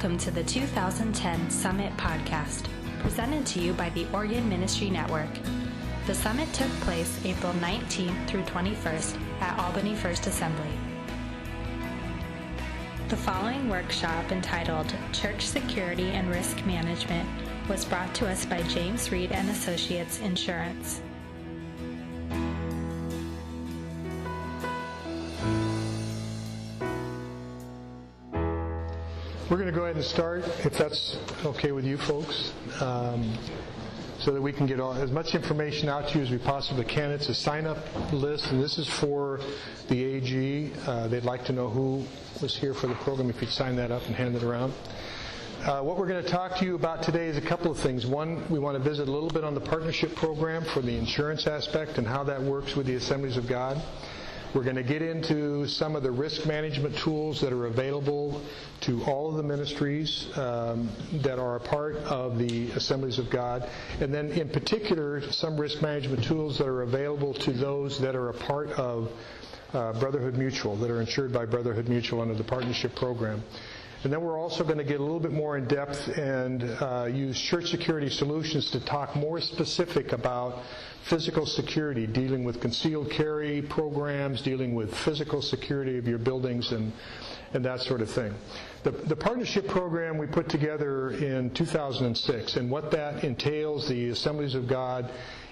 Welcome to the 2010 Summit Podcast, presented to you by the Oregon Ministry Network. The Summit took place April 19th through 21st at Albany First Assembly. The following workshop, entitled Church Security and Risk Management, was brought to us by James Reed and Associates Insurance. We're going to go ahead and start, if that's okay with you folks, so that we can get as much information out to you as we possibly can. It's a sign-up list, and this is for the AG. They'd like to know who was here for the program, if you'd sign that up and hand it around. What we're going to talk to you about today is a couple of things. One, we want to visit a little bit on the partnership program for the insurance aspect and how that works with the Assemblies of God. We're going to get into some of the risk management tools that are available to all of the ministries that are a part of the Assemblies of God. And then in particular, some risk management tools that are available to those that are a part of Brotherhood Mutual, that are insured by Brotherhood Mutual under the partnership program. And then we're also going to get a little bit more in depth and use Church Security Solutions to talk more specific about physical security, dealing with concealed carry programs, dealing with physical security of your buildings and that sort of thing. The partnership program we put together in 2006, and what that entails, the Assemblies of God,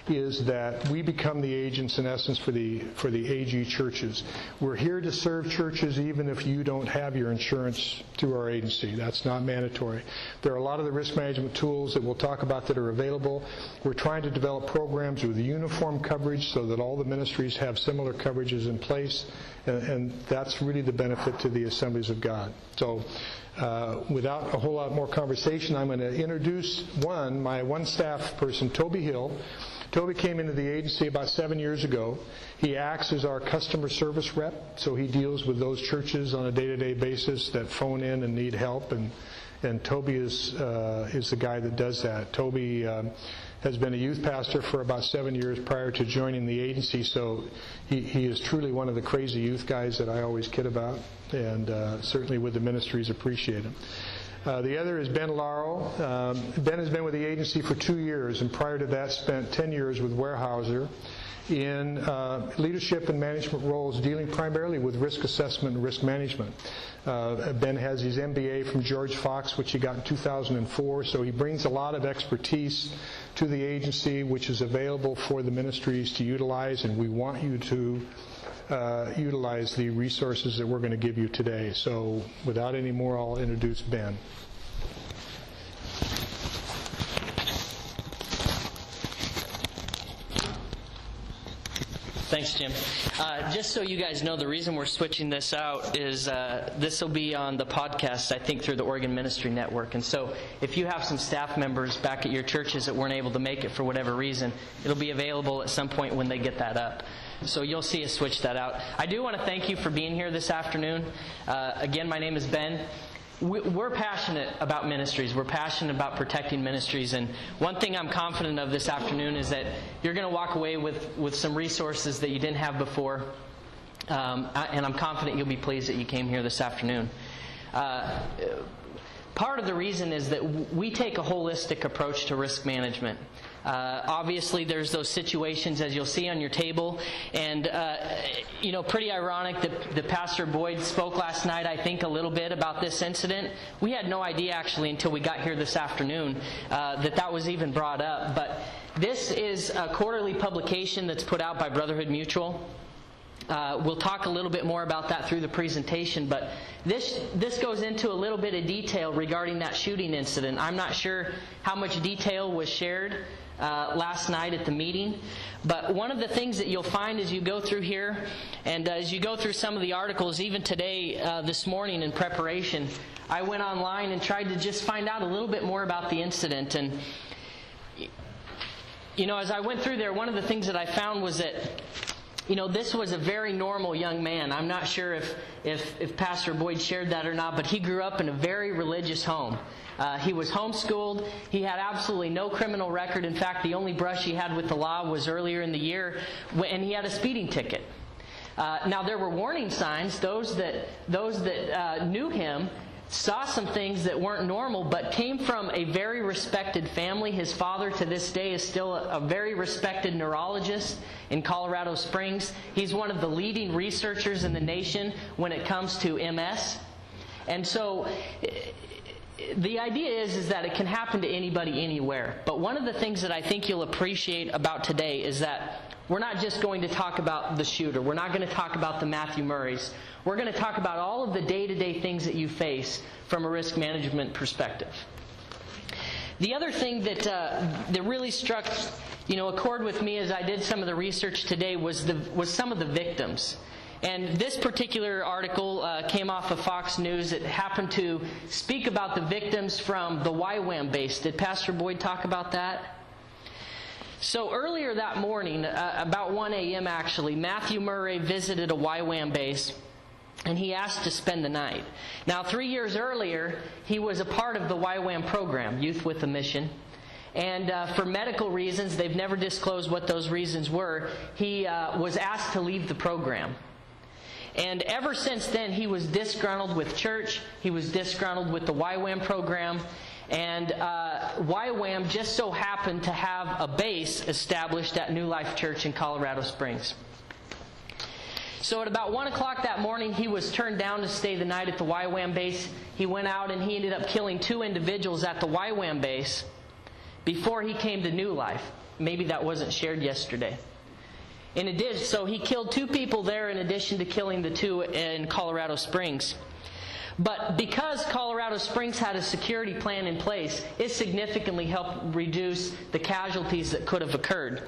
is that we become the agents in essence for the AG churches. We're here to serve churches even if you don't have your insurance through our agency. That's not mandatory. There are a lot of the risk management tools that we'll talk about that are available. We're trying to develop programs with uniform coverage so that all the ministries have similar coverages in place, and that's really the benefit to the Assemblies of God. So without a whole lot more conversation, I'm going to introduce my one staff person, Toby Hill. Toby came into the agency about 7 years ago. He acts as our customer service rep, so he deals with those churches on a day-to-day basis that phone in and need help, and Toby is the guy that does that. Toby has been a youth pastor for about 7 years prior to joining the agency, so he is truly one of the crazy youth guys that I always kid about, and certainly with the ministries appreciate him. The other is Ben Laurel. Ben has been with the agency for 2 years, and prior to that spent 10 years with Weyerhaeuser in leadership and management roles dealing primarily with risk assessment and risk management. Ben has his MBA from George Fox, which he got in 2004, so he brings a lot of expertise to the agency, which is available for the ministries to utilize, and we want you to utilize the resources that we're going to give you today. So without any more, I'll introduce Ben. Thanks, Jim. Just so you guys know, the reason we're switching this out is this will be on the podcast, I think, through the Oregon Ministry Network. And so if you have some staff members back at your churches that weren't able to make it for whatever reason, it'll be available at some point when they get that up. So you'll see us switch that out. I do want to thank you for being here this afternoon. Again, my name is Ben. We're passionate about ministries. We're passionate about protecting ministries. And one thing I'm confident of this afternoon is that you're going to walk away with some resources that you didn't have before. And I'm confident you'll be pleased that you came here this afternoon. Part of the reason is that we take a holistic approach to risk management. Obviously, there's those situations, as you'll see on your table, and pretty ironic that Pastor Boyd spoke last night, I think, a little bit about this incident. We had no idea, actually, until we got here this afternoon, that was even brought up. But this is a quarterly publication that's put out by Brotherhood Mutual. We'll talk a little bit more about that through the presentation, but this goes into a little bit of detail regarding that shooting incident. I'm not sure how much detail was shared last night at the meeting, but one of the things that you'll find as you go through here, and as you go through some of the articles, even today, this morning in preparation, I went online and tried to just find out a little bit more about the incident. And as I went through there, one of the things that I found was that this was a very normal young man. I'm not sure if Pastor Boyd shared that or not, but he grew up in a very religious home. He was homeschooled. He had absolutely no criminal record. In fact, the only brush he had with the law was earlier in the year, and he had a speeding ticket. Now, there were warning signs. Those that knew him saw some things that weren't normal, but came from a very respected family. His father, to this day, is still a very respected neurologist in Colorado Springs. He's one of the leading researchers in the nation when it comes to MS. And so the idea is that it can happen to anybody anywhere. But one of the things that I think you'll appreciate about today is that we're not just going to talk about the shooter. We're not going to talk about the Matthew Murrays. We're going to talk about all of the day-to-day things that you face from a risk management perspective. The other thing that really struck a chord with me as I did some of the research today was some of the victims. And this particular article came off of Fox News. It happened to speak about the victims from the YWAM base. Did Pastor Boyd talk about that? So earlier that morning, about 1 a.m. actually, Matthew Murray visited a YWAM base, and he asked to spend the night. Now, 3 years earlier, he was a part of the YWAM program, Youth with a Mission. And for medical reasons, they've never disclosed what those reasons were, he was asked to leave the program. And ever since then, he was disgruntled with church. He was disgruntled with the YWAM program. And YWAM just so happened to have a base established at New Life Church in Colorado Springs. So at about 1 o'clock that morning, he was turned down to stay the night at the YWAM base. He went out and he ended up killing 2 individuals at the YWAM base before he came to New Life. Maybe that wasn't shared yesterday. So he killed 2 people there in addition to killing the 2 in Colorado Springs. But because Colorado Springs had a security plan in place, it significantly helped reduce the casualties that could have occurred.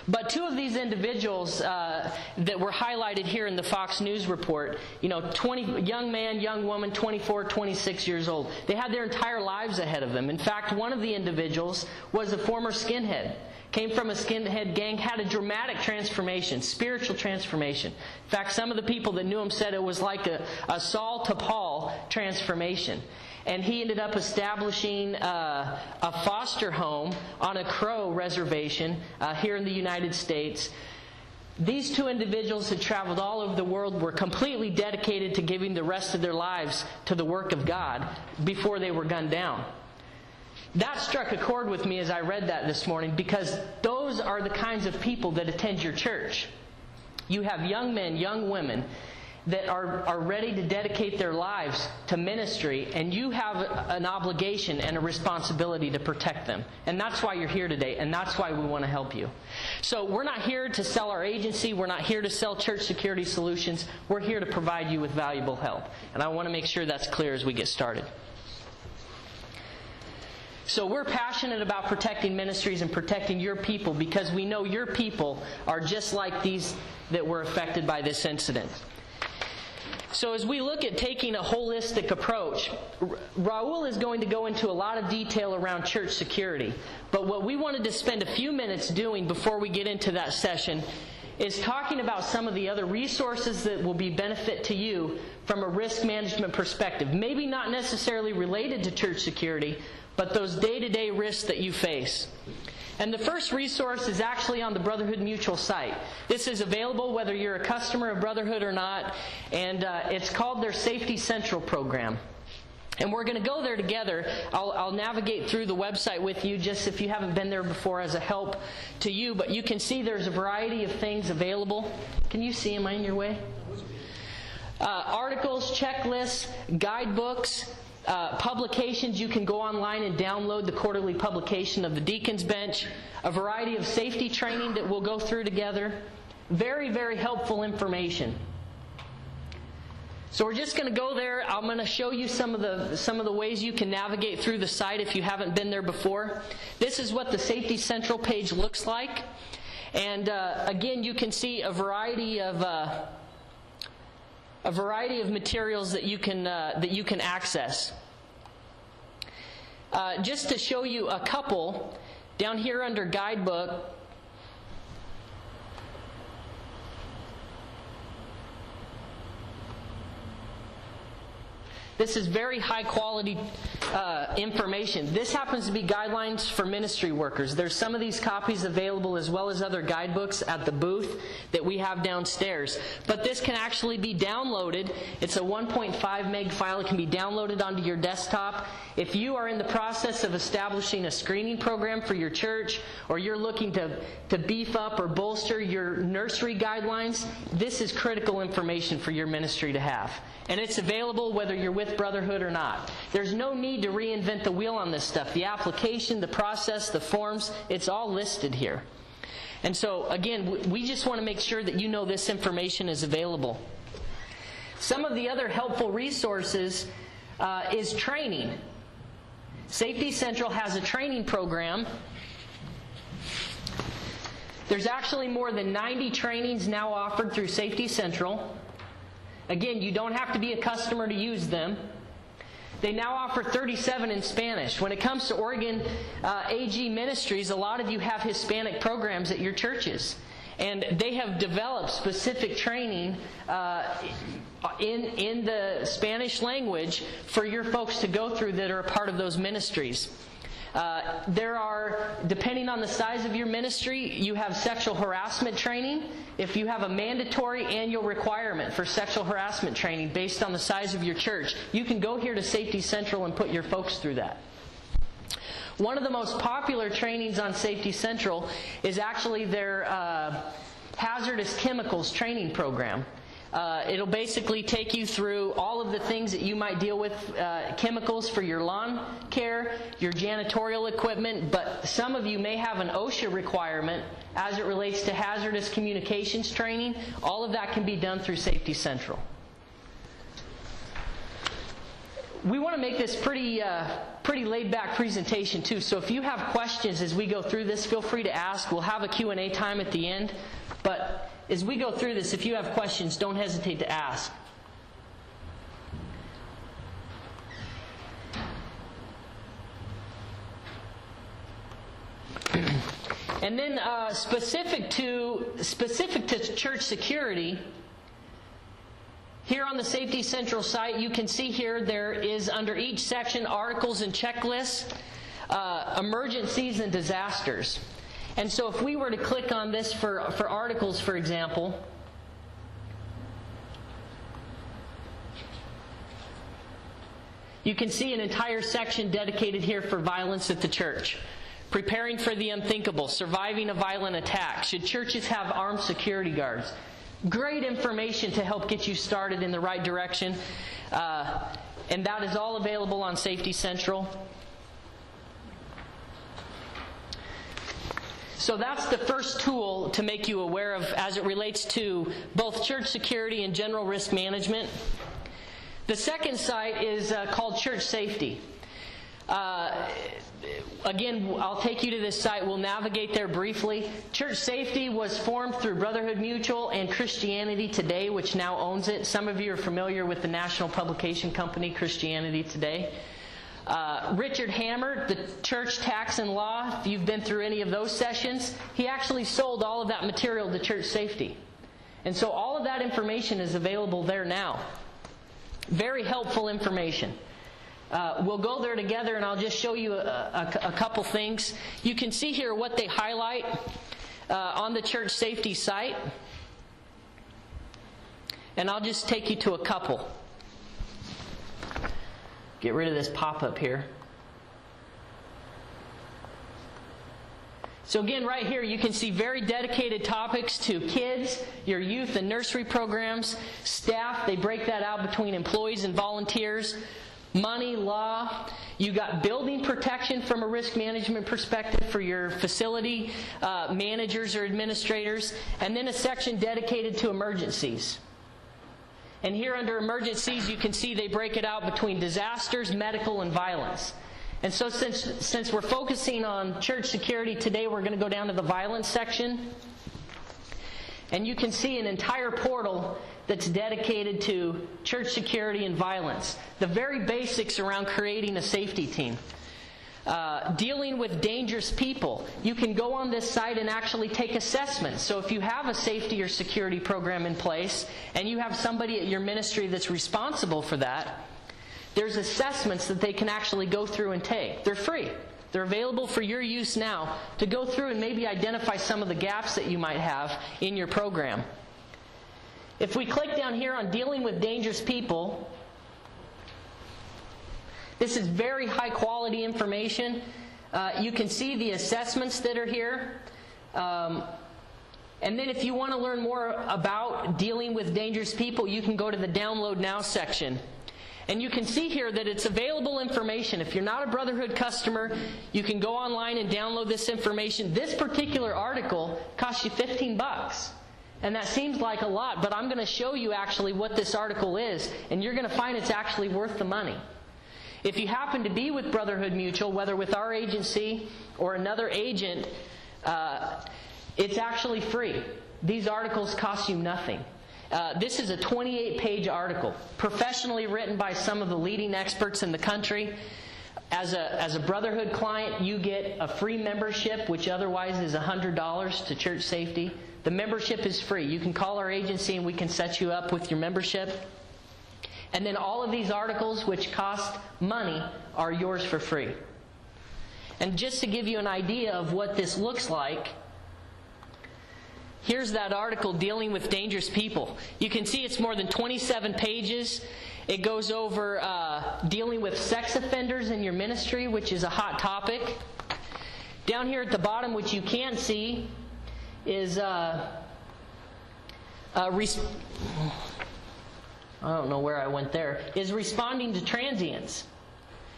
But 2 of these individuals that were highlighted here in the Fox News report, young man, young woman, 24, 26 years old. They had their entire lives ahead of them. In fact, one of the individuals was a former skinhead. Came from a skinhead gang, had a dramatic transformation, spiritual transformation. In fact, some of the people that knew him said it was like a Saul to Paul transformation. And he ended up establishing a foster home on a Crow reservation here in the United States. These 2 individuals had traveled all over the world, were completely dedicated to giving the rest of their lives to the work of God before they were gunned down. That struck a chord with me as I read that this morning, because those are the kinds of people that attend your church. You have young men, young women that are ready to dedicate their lives to ministry, and you have an obligation and a responsibility to protect them. And that's why you're here today, and that's why we want to help you. So we're not here to sell our agency. We're not here to sell church security solutions. We're here to provide you with valuable help. And I want to make sure that's clear as we get started. So we're passionate about protecting ministries and protecting your people because we know your people are just like these that were affected by this incident. So as we look at taking a holistic approach, Raul is going to go into a lot of detail around church security. But what we wanted to spend a few minutes doing before we get into that session is talking about some of the other resources that will be benefit to you from a risk management perspective. Maybe not necessarily related to church security, but those day-to-day risks that you face. And the first resource is actually on the Brotherhood Mutual site. This is available whether you're a customer of Brotherhood or not, and it's called their Safety Central program. And we're going to go there together. I'll navigate through the website with you just if you haven't been there before as a help to you, but you can see there's a variety of things available. Can you see? Am I in your way? Articles, checklists, guidebooks, publications. You can go online and download the quarterly publication of the Deacon's Bench, a variety of safety training that we'll go through together. Very, very helpful information. So we're just going to go there. I'm going to show you some of the ways you can navigate through the site if you haven't been there before. This is what the Safety Central page looks like. And again, you can see a variety of materials that you can access. Just to show you a couple, down here under guidebook, this is very high quality information. This happens to be guidelines for ministry workers. There's some of these copies available as well as other guidebooks at the booth that we have downstairs. But this can actually be downloaded. It's a 1.5 meg file. It can be downloaded onto your desktop. If you are in the process of establishing a screening program for your church, or you're looking to beef up or bolster your nursery guidelines, this is critical information for your ministry to have. And it's available whether you're with Brotherhood or not. There's no need to reinvent the wheel on this stuff. The application, the process, the forms, it's all listed here. And so, again, we just want to make sure that you know this information is available. Some of the other helpful resources is training. Safety Central has a training program. There's actually more than 90 trainings now offered through Safety Central. Again, you don't have to be a customer to use them. They now offer 37 in Spanish. When it comes to Oregon AG Ministries, a lot of you have Hispanic programs at your churches. And they have developed specific training in the Spanish language for your folks to go through that are a part of those ministries. There are, depending on the size of your ministry, you have sexual harassment training. If you have a mandatory annual requirement for sexual harassment training based on the size of your church, you can go here to Safety Central and put your folks through that. One of the most popular trainings on Safety Central is actually their hazardous chemicals training program. It'll basically take you through all of the things that you might deal with, chemicals for your lawn care, your janitorial equipment, but some of you may have an OSHA requirement as it relates to hazardous communications training. All of that can be done through Safety Central. We want to make this pretty laid-back presentation too, so if you have questions as we go through this, feel free to ask. We'll have a Q&A time at the end, but as we go through this, if you have questions, don't hesitate to ask. And then specific to church security, here on the Safety Central site, you can see here there is under each section articles and checklists, emergencies and disasters. And so if we were to click on this for articles, for example, you can see an entire section dedicated here for violence at the church. Preparing for the unthinkable, surviving a violent attack. Should churches have armed security guards? Great information to help get you started in the right direction. And that is all available on Safety Central. So that's the first tool to make you aware of as it relates to both church security and general risk management. The second site is called Church Safety. Again, I'll take you to this site. We'll navigate there briefly. Church Safety was formed through Brotherhood Mutual and Christianity Today, which now owns it. Some of you are familiar with the national publication company, Christianity Today. Richard Hammer, the Church Tax and Law, if you've been through any of those sessions, he actually sold all of that material to Church Safety. And so all of that information is available there now. Very helpful information. We'll go there together and I'll just show you a couple things. You can see here what they highlight on the Church Safety site. And I'll just take you to a couple. Get rid of this pop-up here. So again, right here, you can see very dedicated topics to kids, your youth and nursery programs, staff. They break that out between employees and volunteers. Money, law. You got building protection from a risk management perspective for your facility managers or administrators. And then a section dedicated to emergencies. And here under emergencies, you can see they break it out between disasters, medical, and violence. And so since we're focusing on church security today, we're going to go down to the violence section. And you can see an entire portal that's dedicated to church security and violence. The very basics around creating a safety team. Dealing with dangerous people. You can go on this site and actually take assessments. So if you have a safety or security program in place and you have somebody at your ministry that's responsible for that, there's assessments that they can actually go through and take. They're free. They're available for your use now to go through and maybe identify some of the gaps that you might have in your program. If we click down here on dealing with dangerous people, this is very high quality information. You can see the assessments that are here. And then if you want to learn more about dealing with dangerous people, you can go to the Download Now section. And you can see here that it's available information. If you're not a Brotherhood customer, you can go online and download this information. This particular article costs you $15. And that seems like a lot, but I'm going to show you actually what this article is, and you're going to find it's actually worth the money. If you happen to be with Brotherhood Mutual, whether with our agency or another agent, it's actually free. These articles cost you nothing. This is a 28-page article, professionally written by some of the leading experts in the country. As a Brotherhood client, you get a free membership, which otherwise is $100 to Church Safety. The membership is free. You can call our agency and we can set you up with your membership. And then all of these articles, which cost money, are yours for free. And just to give you an idea of what this looks like, here's that article, Dealing with Dangerous People. You can see it's more than 27 pages. It goes over dealing with sex offenders in your ministry, which is a hot topic. Down here at the bottom, which you can't see, is I don't know where I went there, is responding to transients.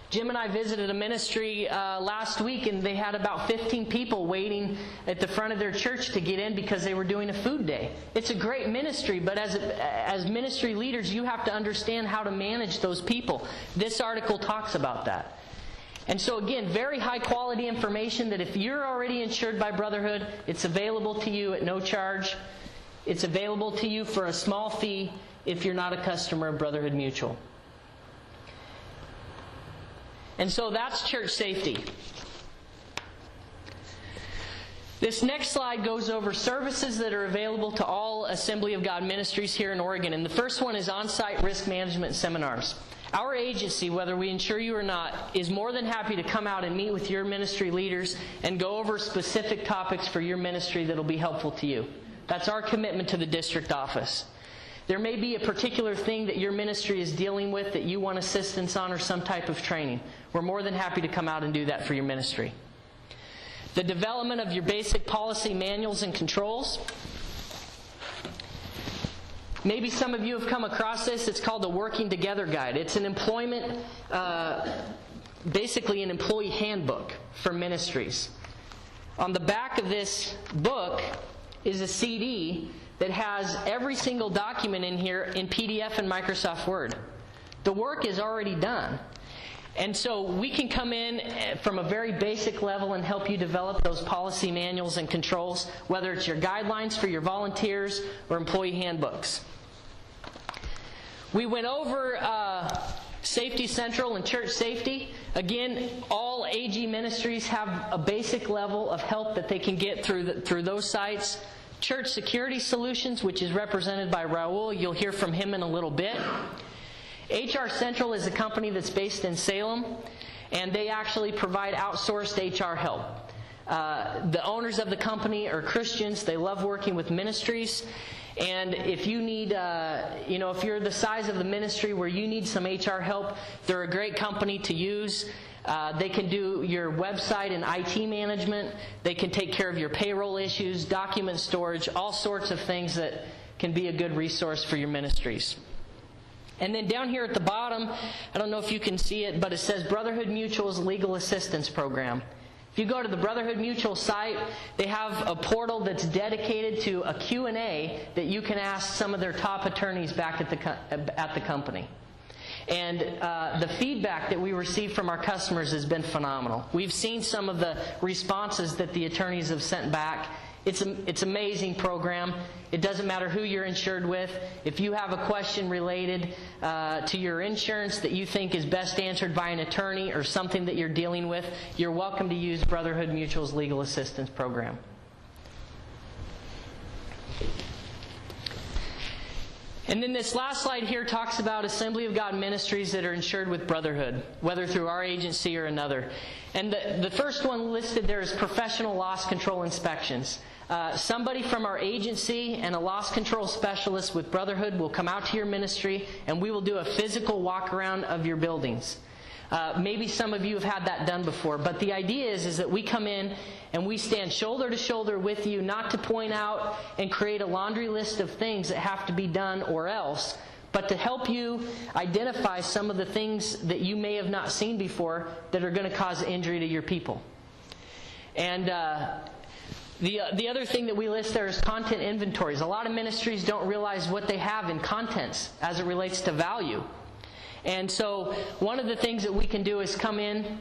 Jim and I visited a ministry last week, and they had about 15 people waiting at the front of their church to get in because they were doing a food day. It's a great ministry, but as ministry leaders, you have to understand how to manage those people. This article talks about that. And so again, very high quality information that if you're already insured by Brotherhood, it's available to you at no charge. It's available to you for a small fee if you're not a customer of Brotherhood Mutual. And so that's church safety. This next slide goes over services that are available to all Assembly of God ministries here in Oregon. And the first one is on-site risk management seminars. Our agency, whether we insure you or not, is more than happy to come out and meet with your ministry leaders and go over specific topics for your ministry that will be helpful to you. That's our commitment to the district office. There may be a particular thing that your ministry is dealing with that you want assistance on or some type of training. We're more than happy to come out and do that for your ministry. The development of your basic policy manuals and controls. Maybe some of you have come across this. It's called the Working Together Guide. It's an employment, basically an employee handbook for ministries. On the back of this book is a CD that has every single document in here in PDF and Microsoft Word. The work is already done. And so we can come in from a very basic level and help you develop those policy manuals and controls, whether it's your guidelines for your volunteers or employee handbooks. We went over Safety Central and Church Safety. Again, all AG ministries have a basic level of help that they can get through those sites. Church Security Solutions, which is represented by Raul. You'll hear from him in a little bit. HR Central is a company that's based in Salem, and they actually provide outsourced HR help. The owners of the company are Christians. They love working with ministries. And if you need, if you're the size of the ministry where you need some HR help, they're a great company to use. They can do your website and IT management. They can take care of your payroll issues, document storage, all sorts of things that can be a good resource for your ministries. And then down here at the bottom, I don't know if you can see it, but it says Brotherhood Mutual's Legal Assistance Program. If you go to the Brotherhood Mutual site, they have a portal that's dedicated to a Q&A that you can ask some of their top attorneys back at the company. And the feedback that we receive from our customers has been phenomenal. We've seen some of the responses that the attorneys have sent back. It's an amazing program. It doesn't matter who you're insured with. If you have a question related to your insurance that you think is best answered by an attorney or something that you're dealing with, you're welcome to use Brotherhood Mutual's Legal Assistance Program. And then this last slide here talks about Assembly of God ministries that are insured with Brotherhood, whether through our agency or another. And the first one listed there is professional loss control inspections. Somebody from our agency and a loss control specialist with Brotherhood will come out to your ministry, and we will do a physical walk around of your buildings. Maybe some of you have had that done before, but the idea is that we come in and we stand shoulder to shoulder with you, not to point out and create a laundry list of things that have to be done or else, but to help you identify some of the things that you may have not seen before that are going to cause injury to your people. And the other thing that we list there is content inventories. A lot of ministries don't realize what they have in contents as it relates to value. And so one of the things that we can do is come in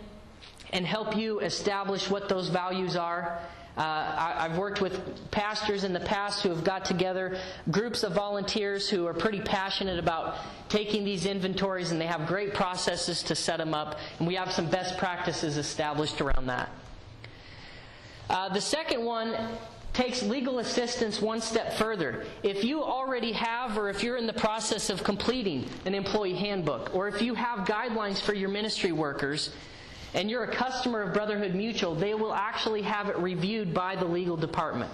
and help you establish what those values are. I've worked with pastors in the past who have got together groups of volunteers who are pretty passionate about taking these inventories, and they have great processes to set them up, and we have some best practices established around that. The second one takes legal assistance one step further. If you already have, or if you're in the process of completing an employee handbook, or if you have guidelines for your ministry workers, and you're a customer of Brotherhood Mutual, they will actually have it reviewed by the legal department.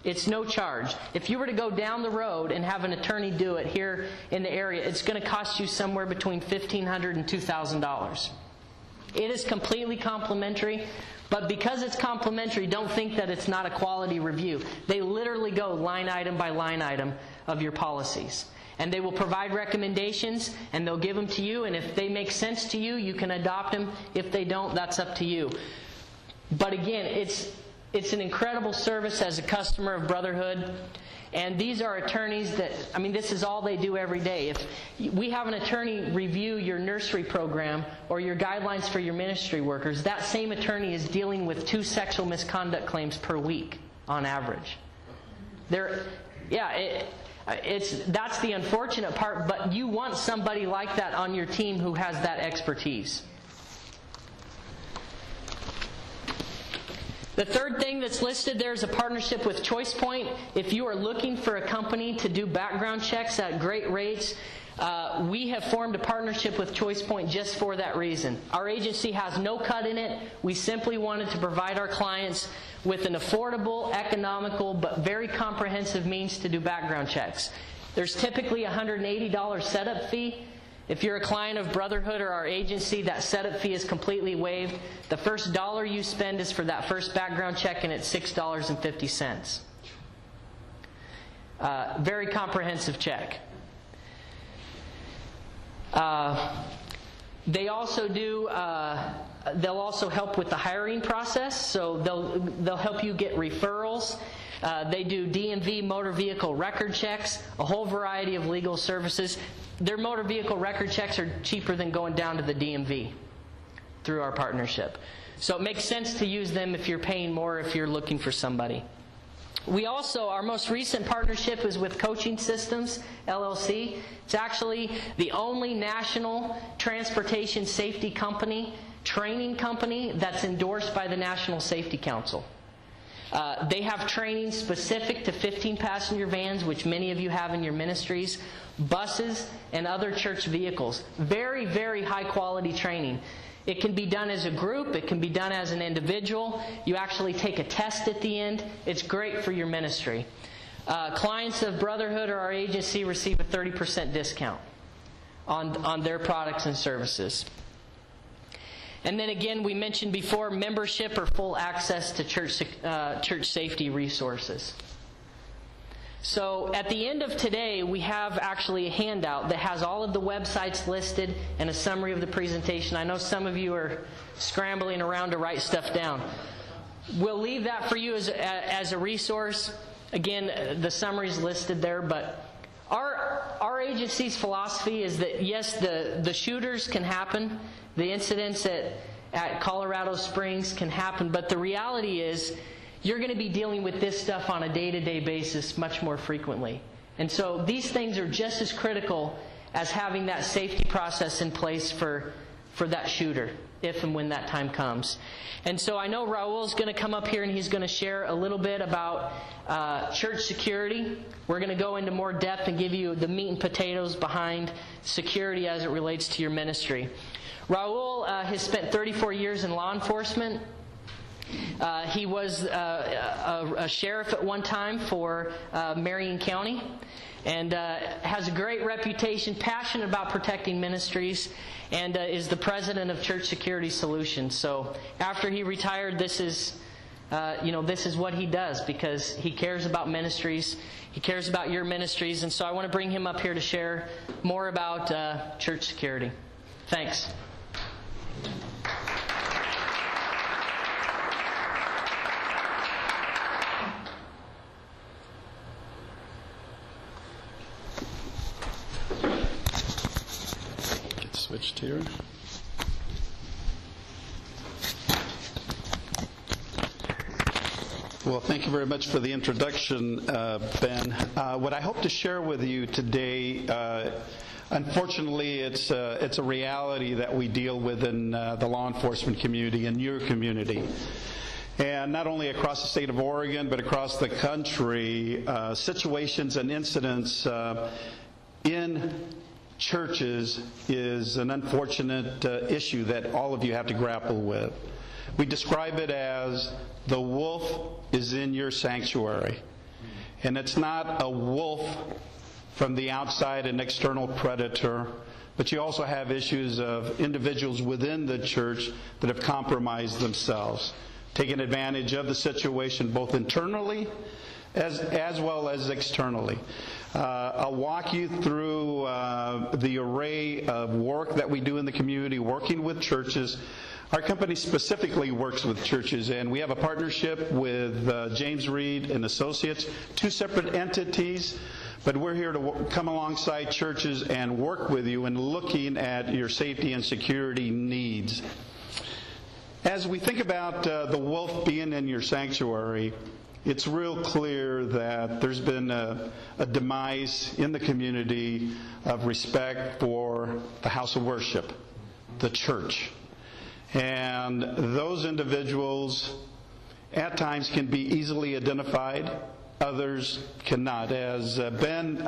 It's no charge. If you were to go down the road and have an attorney do it here in the area, it's going to cost you somewhere between $1,500 and $2,000. It is completely complimentary, but because it's complimentary, don't think that it's not a quality review. They literally go line item by line item of your policies. And they will provide recommendations, and they'll give them to you, and if they make sense to you, you can adopt them. If they don't, that's up to you. But again, it's an incredible service as a customer of Brotherhood. And these are attorneys that, this is all they do every day. If we have an attorney review your nursery program or your guidelines for your ministry workers, that same attorney is dealing with 2 sexual misconduct claims per week on average. That's the unfortunate part, but you want somebody like that on your team who has that expertise. The third thing that's listed there is a partnership with ChoicePoint. If you are looking for a company to do background checks at great rates, we have formed a partnership with ChoicePoint just for that reason. Our agency has no cut in it. We simply wanted to provide our clients with an affordable, economical, but very comprehensive means to do background checks. There's typically a $180 setup fee. If you're a client of Brotherhood or our agency, that setup fee is completely waived. The first dollar you spend is for that first background check, and it's $6.50. Very comprehensive check. They also do. They'll also help with the hiring process, so they'll help you get referrals. They do DMV motor vehicle record checks, a whole variety of legal services. Their motor vehicle record checks are cheaper than going down to the DMV through our partnership. So it makes sense to use them if you're paying more, if you're looking for somebody. We also, our most recent partnership is with Coaching Systems, LLC. It's actually the only national transportation safety company, training company, that's endorsed by the National Safety Council. They have training specific to 15-passenger vans, which many of you have in your ministries, buses, and other church vehicles. Very, very high-quality training. It can be done as a group. It can be done as an individual. You actually take a test at the end. It's great for your ministry. Clients of Brotherhood or our agency receive a 30% discount on their products and services. And then again, we mentioned before, membership or full access to church safety resources. So at the end of today, we have actually a handout that has all of the websites listed and a summary of the presentation. I know some of you are scrambling around to write stuff down. We'll leave that for you as a resource. Again, the summary is listed there, but our agency's philosophy is that, yes, the shooters can happen. The incidents at Colorado Springs can happen, but the reality is you're going to be dealing with this stuff on a day-to-day basis much more frequently. And so these things are just as critical as having that safety process in place for for that shooter, if and when that time comes. And so I know Raul's going to come up here and he's going to share a little bit about church security. We're going to go into more depth and give you the meat and potatoes behind security as it relates to your ministry. Raul has spent 34 years in law enforcement. He was a sheriff at one time for Marion County, and has a great reputation, passionate about protecting ministries, and is the president of Church Security Solutions. So after he retired, this is what he does, because he cares about ministries. He cares about your ministries, and so I want to bring him up here to share more about church security. Thanks. Switched here. Well, thank you very much for the introduction, Ben. What I hope to share with you today, unfortunately, it's a reality that we deal with in the law enforcement community, in your community. And not only across the state of Oregon, but across the country, situations and incidents in churches is an unfortunate issue that all of you have to grapple with. We describe it as the wolf is in your sanctuary. And it's not a wolf from the outside, an external predator, but you also have issues of individuals within the church that have compromised themselves, taking advantage of the situation both internally as well as externally. I'll walk you through the array of work that we do in the community, working with churches. Our company specifically works with churches, and we have a partnership with James Reed and Associates, two separate entities, but we're here to come alongside churches and work with you in looking at your safety and security needs. As we think about the wolf being in your sanctuary, it's real clear that there's been a demise in the community of respect for the house of worship, the church. And those individuals at times can be easily identified, others cannot. As Ben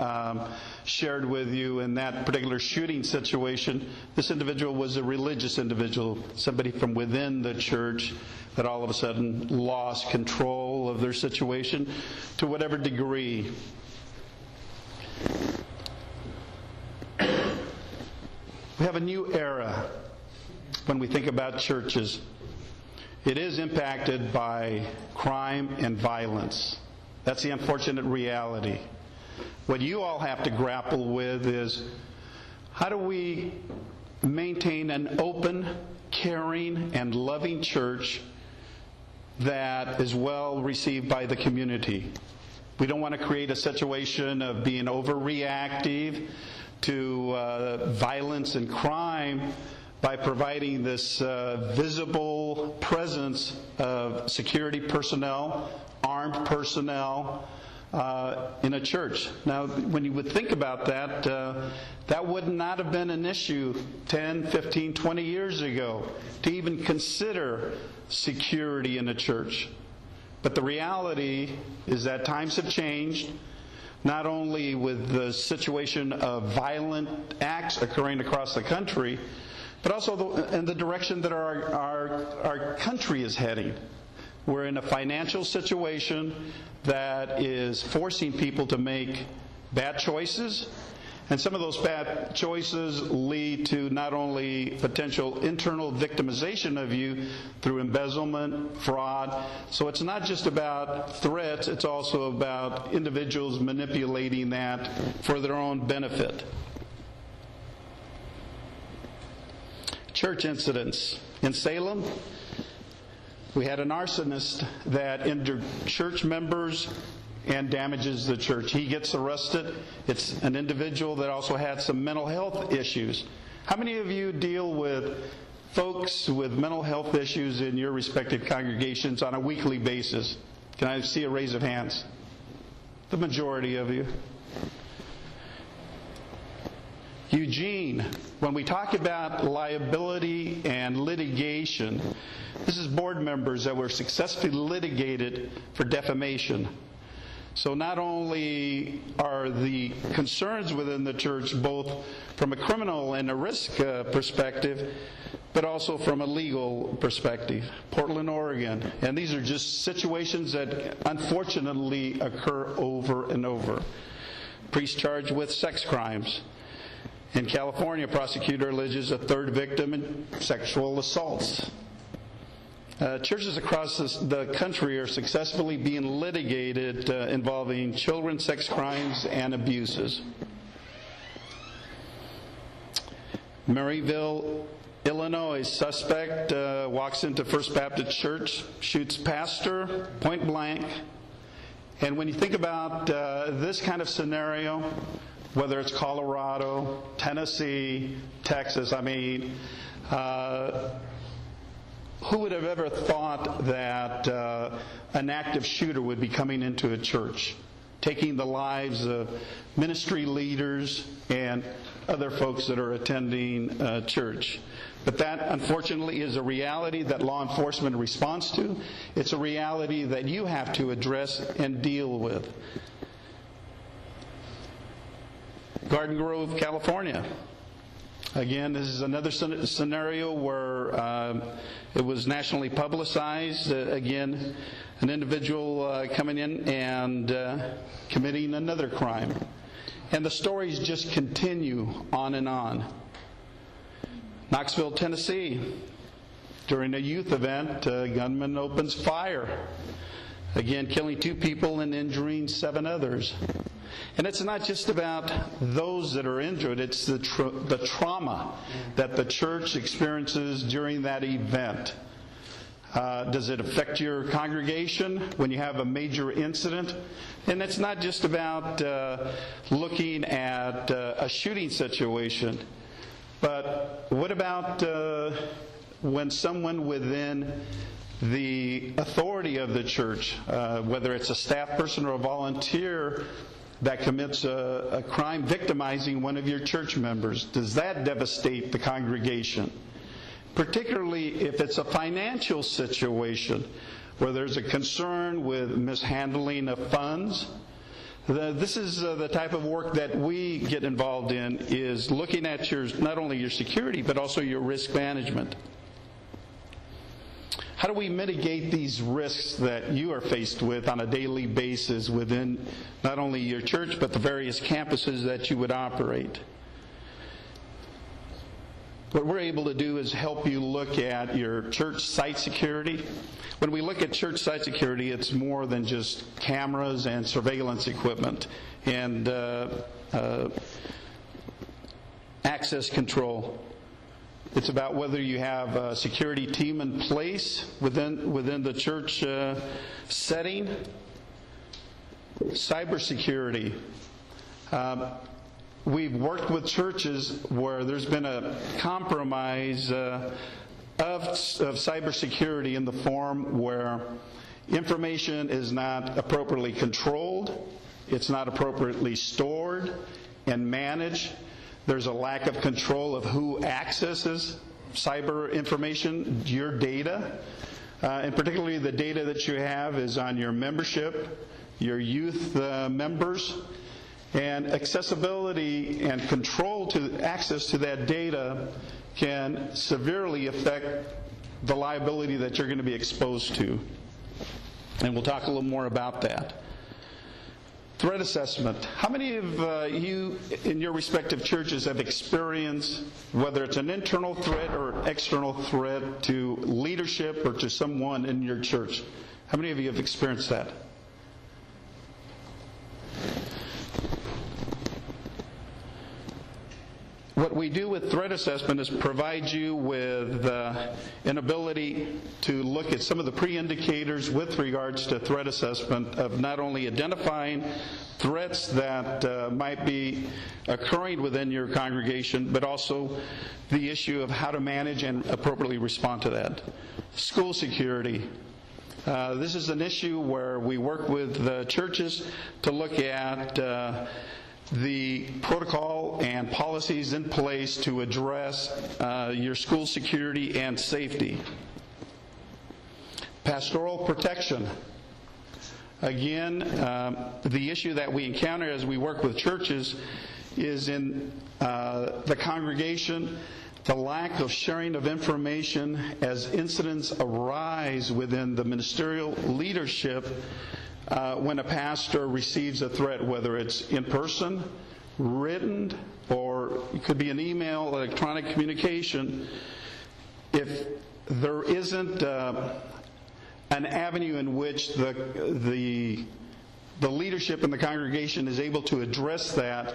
shared with you in that particular shooting situation, this individual was a religious individual, somebody from within the church that all of a sudden lost control of their situation to whatever degree. We have a new era when we think about churches. It is impacted by crime and violence. That's the unfortunate reality. What you all have to grapple with is, how do we maintain an open, caring, and loving church that is well received by the community? We don't want to create a situation of being overreactive to violence and crime by providing this visible presence of security personnel, armed personnel in a church. Now, when you would think about that, that would not have been an issue 10, 15, 20 years ago to even consider security in a church. But the reality is that times have changed, not only with the situation of violent acts occurring across the country, but also in the direction that our country is heading. We're in a financial situation that is forcing people to make bad choices, and some of those bad choices lead to not only potential internal victimization of you through embezzlement, fraud. So it's not just about threats, it's also about individuals manipulating that for their own benefit. Church incidents. In Salem, we had an arsonist that injured church members and damages the church. He gets arrested. It's an individual that also had some mental health issues. How many of you deal with folks with mental health issues in your respective congregations on a weekly basis? Can I see a raise of hands? The majority of you. Eugene, when we talk about liability and litigation, this is board members that were successfully litigated for defamation. So not only are the concerns within the church both from a criminal and a risk perspective, but also from a legal perspective. Portland, Oregon. And these are just situations that unfortunately occur over and over. Priest charged with sex crimes. In California, prosecutor alleges a third victim in sexual assaults. Churches across the country are successfully being litigated involving children, sex crimes, and abuses. Maryville, Illinois, suspect walks into First Baptist Church, shoots pastor, point blank. And when you think about this kind of scenario, whether it's Colorado, Tennessee, Texas, who would have ever thought that an active shooter would be coming into a church, taking the lives of ministry leaders and other folks that are attending church? But that, unfortunately, is a reality that law enforcement responds to. It's a reality that you have to address and deal with. Garden Grove, California. Again, this is another scenario where it was nationally publicized. Again, an individual coming in and committing another crime. And the stories just continue on and on. Knoxville, Tennessee. During a youth event, a gunman opens fire. Again, killing 2 people and injuring 7 others. And it's not just about those that are injured, it's the trauma that the church experiences during that event. Does it affect your congregation when you have a major incident? And it's not just about looking at a shooting situation, but what about when someone within the authority of the church, whether it's a staff person or a volunteer, that commits a crime victimizing one of your church members? Does that devastate the congregation? Particularly if it's a financial situation where there's a concern with mishandling of funds. This is the type of work that we get involved in, is looking at not only your security but also your risk management. How do we mitigate these risks that you are faced with on a daily basis within not only your church but the various campuses that you would operate? What we're able to do is help you look at your church site security. When we look at church site security, it's more than just cameras and surveillance equipment and access control. It's about whether you have a security team in place within the church setting. Cybersecurity. We've worked with churches where there's been a compromise of cybersecurity in the form where information is not appropriately controlled, it's not appropriately stored and managed. There's a lack of control of who accesses cyber information, your data, and particularly the data that you have is on your membership, your youth members, and accessibility and control to access to that data can severely affect the liability that you're going to be exposed to. And we'll talk a little more about that. Threat assessment. How many of you in your respective churches have experienced, whether it's an internal threat or external threat to leadership or to someone in your church? How many of you have experienced that? What we do with threat assessment is provide you with an ability to look at some of the pre-indicators with regards to threat assessment of not only identifying threats that might be occurring within your congregation, but also the issue of how to manage and appropriately respond to that. School security. This is an issue where we work with churches to look at the protocol and policies in place to address your school security and safety. Pastoral protection. Again, the issue that we encounter as we work with churches is in the congregation, the lack of sharing of information as incidents arise within the ministerial leadership when a pastor receives a threat, whether it's in person, written, or it could be an email, electronic communication. If there isn't an avenue in which the leadership in the congregation is able to address that,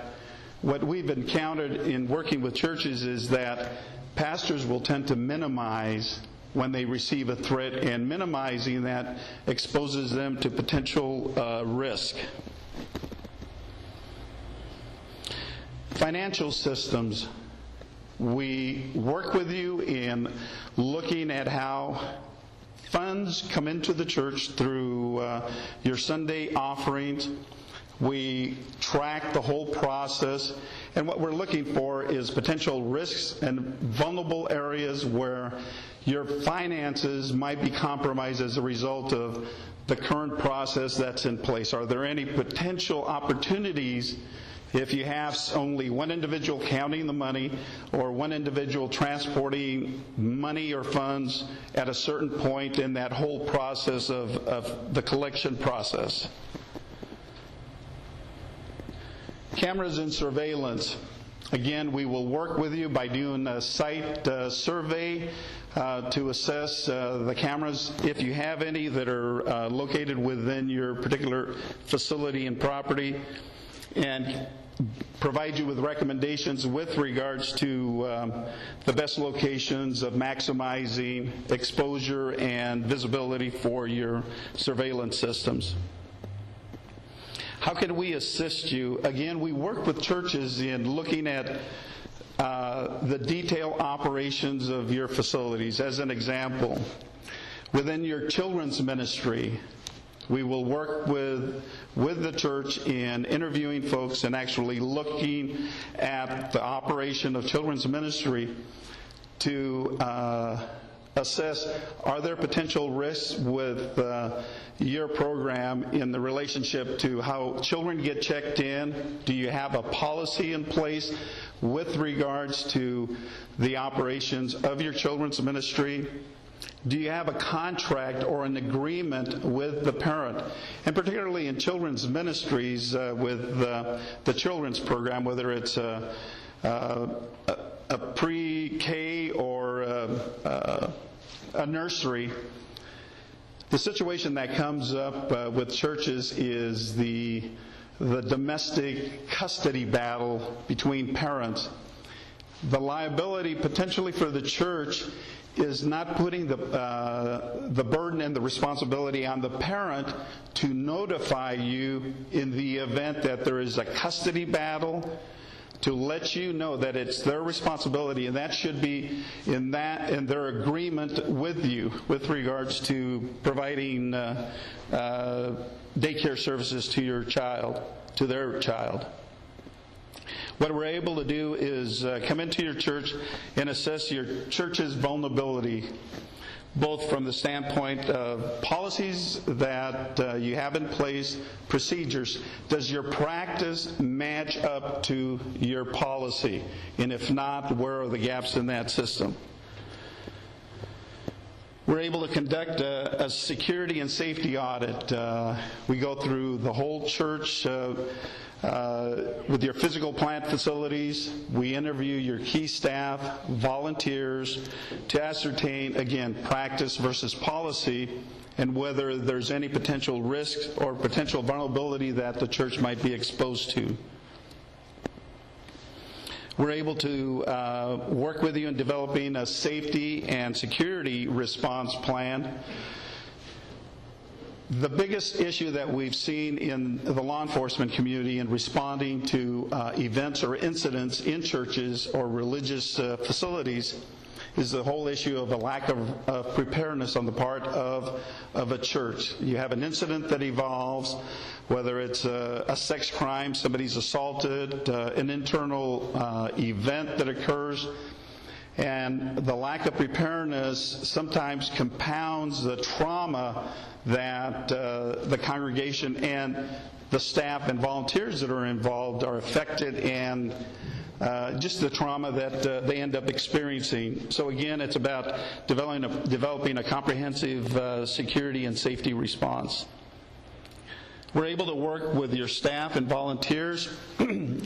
what we've encountered in working with churches is that pastors will tend to minimize when they receive a threat, and minimizing that exposes them to potential risk. Financial systems. We work with you in looking at how funds come into the church through your Sunday offerings. We track the whole process, and what we're looking for is potential risks and vulnerable areas where your finances might be compromised as a result of the current process that's in place. Are there any potential opportunities if you have only one individual counting the money or one individual transporting money or funds at a certain point in that whole process of the collection process? Cameras and surveillance. Again, we will work with you by doing a site survey to assess the cameras, if you have any, that are located within your particular facility and property, and provide you with recommendations with regards to the best locations of maximizing exposure and visibility for your surveillance systems. How can we assist you? Again, we work with churches in looking at the detailed operations of your facilities. As an example, within your children's ministry, we will work with the church in interviewing folks and actually looking at the operation of children's ministry to assess, are there potential risks with your program in the relationship to how children get checked in? Do you have a policy in place with regards to the operations of your children's ministry? Do you have a contract or an agreement with the parent? And particularly in children's ministries with the children's program, whether it's a pre-K or a nursery, the situation that comes up with churches is the domestic custody battle between parents. The liability potentially for the church is not putting the burden and the responsibility on the parent to notify you in the event that there is a custody battle, to let you know that it's their responsibility, and that should be in their agreement with you with regards to providing daycare services to your child, to their child. What we're able to do is come into your church and assess your church's vulnerability, both from the standpoint of policies that you have in place, procedures. Does your practice match up to your policy? And if not, where are the gaps in that system? We're able to conduct a security and safety audit. We go through the whole church with your physical plant facilities. We interview your key staff, volunteers, to ascertain, again, practice versus policy, and whether there's any potential risks or potential vulnerability that the church might be exposed to. We're able to work with you in developing a safety and security response plan. The biggest issue that we've seen in the law enforcement community in responding to events or incidents in churches or religious facilities is the whole issue of a lack of preparedness on the part of a church. You have an incident that evolves, whether it's a sex crime, somebody's assaulted, an internal event that occurs, and the lack of preparedness sometimes compounds the trauma that the congregation and the staff and volunteers that are involved are affected, and just the trauma that they end up experiencing. So again, it's about developing a comprehensive security and safety response. We're able to work with your staff and volunteers,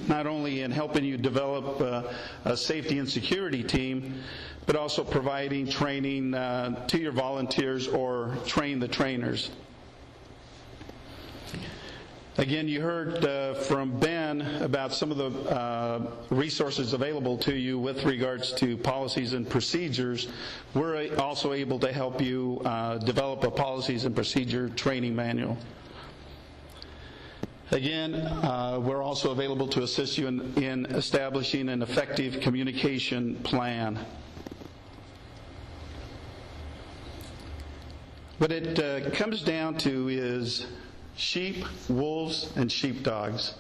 not only in helping you develop a safety and security team, but also providing training to your volunteers or train the trainers. Again, you heard from Ben about some of the resources available to you with regards to policies and procedures. We're also able to help you develop a policies and procedure training manual. Again, we're also available to assist you in establishing an effective communication plan. What it comes down to is sheep, wolves, and sheepdogs.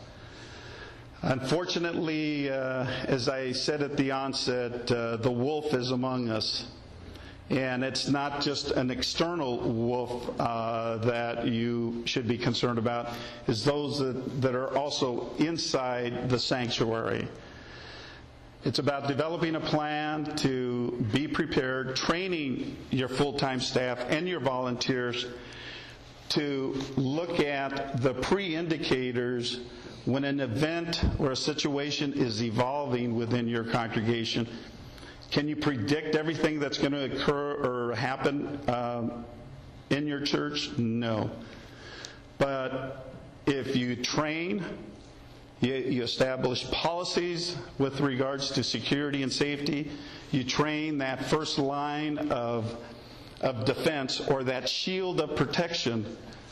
Unfortunately, as I said at the onset, the wolf is among us. And it's not just an external wolf that you should be concerned about. It's those that are also inside the sanctuary. It's about developing a plan to be prepared, training your full-time staff and your volunteers to look at the pre-indicators when an event or a situation is evolving within your congregation. Can you predict everything that's going to occur or happen in your church? No. But if you train, you establish policies with regards to security and safety, you train that first line of defense, or that shield of protection,